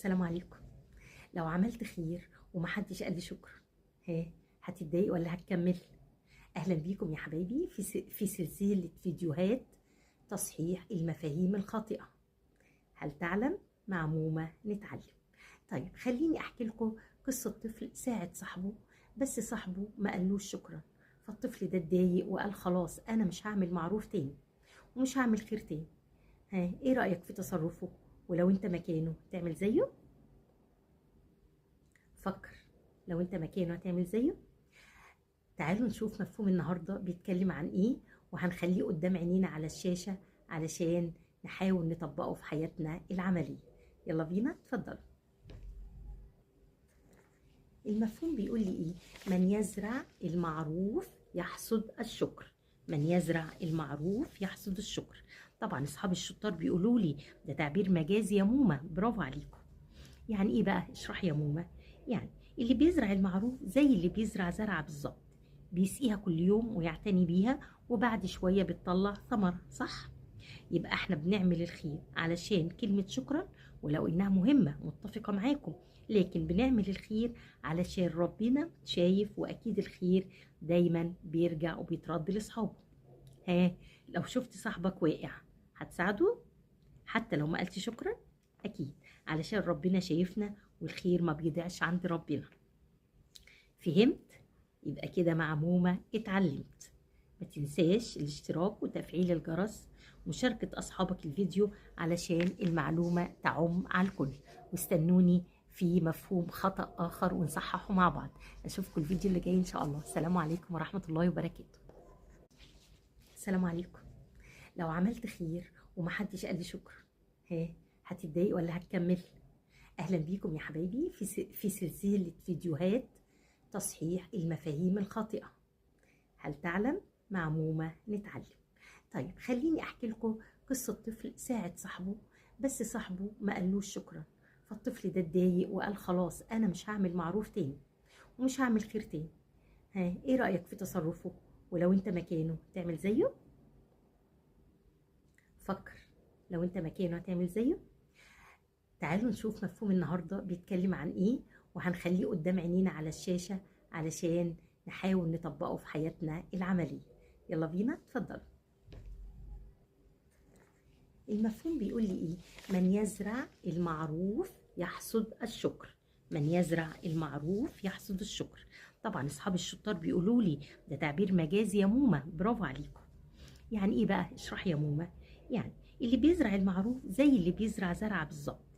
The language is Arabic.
السلام عليكم. لو عملت خير ومحدش قال لي شكرا، هتتضايق ولا هتكمل؟ اهلا بيكم يا حبايبي في سلسله فيديوهات تصحيح المفاهيم الخاطئه. هل تعلم؟ مع مومة نتعلم. طيب خليني احكي لكم قصه طفل ساعد صاحبه، بس صاحبه ما قالوش شكرا، فالطفل ده اتضايق وقال خلاص انا مش هعمل معروف تاني ومش هعمل خير تاني. ايه رايك في تصرفه؟ ولو انت مكانه تعمل زيه؟ فكر، لو انت مكانه هتعمل زيه؟ تعالوا نشوف مفهوم النهاردة بيتكلم عن ايه، وهنخليه قدام عينينا على الشاشة علشان نحاول نطبقه في حياتنا العملية. يلا بينا، اتفضلوا. المفهوم بيقول لي ايه؟ من يزرع المعروف يحصد الشكر. من يزرع المعروف يحصد الشكر. طبعا اصحاب الشطار بيقولوا لي ده تعبير مجازي يا مومة، برافو عليكم. يعني ايه بقى؟ اشرح يا مومة. يعني اللي بيزرع المعروف زي اللي بيزرع زرعة بالظبط، بيسقيها كل يوم ويعتني بيها، وبعد شوية بتطلع ثمر، صح؟ يبقى احنا بنعمل الخير علشان كلمة شكرا، ولو انها مهمة متفقة معاكم، لكن بنعمل الخير علشان ربنا شايف، واكيد الخير دايما بيرجع وبيترد لاصحابه. لو شفت صاحبك واقع هتساعده حتى لو ما قلت شكرا؟ اكيد، علشان ربنا شايفنا والخير ما بيضيعش عند ربنا. فهمت؟ يبقى كده مع مومة اتعلمت. ما تنساش الاشتراك وتفعيل الجرس ومشاركة أصحابك الفيديو علشان المعلومة تعم على الكل، واستنوني في مفهوم خطأ آخر ونصححه مع بعض. أشوفكم الفيديو اللي جاي إن شاء الله. السلام عليكم ورحمة الله وبركاته. السلام عليكم. لو عملت خير ومحدش قال لي شكرا، هتتضايق ولا هتكمل؟ أهلا بيكم يا حبايبي في سلسلة فيديوهات تصحيح المفاهيم الخاطئة. هل تعلم؟ مع مومة نتعلم. طيب خليني احكي لكم قصة طفل ساعد صاحبه، بس صاحبه ما قالوش شكرا، فالطفل ده اتضايق وقال خلاص انا مش هعمل معروف تاني ومش هعمل خير تاني. ايه رأيك في تصرفه؟ ولو انت مكانه تعمل زيه؟ فكر، لو انت مكانه هتعمل زيه؟ تعالوا نشوف مفهوم النهاردة بيتكلم عن ايه، وهنخليه قدام عينينا على الشاشة علشان نحاول نطبقه في حياتنا العملية. يلا بينا، اتفضلوا. المفهوم بيقول لي ايه؟ من يزرع المعروف يحصد الشكر. من يزرع المعروف يحصد الشكر. طبعا اصحاب الشطار بيقولوا لي ده تعبير مجازي يا مومة، برافو عليكم. يعني ايه بقى؟ اشرح يا مومة. يعني اللي بيزرع المعروف زي اللي بيزرع زرعة بالظبط،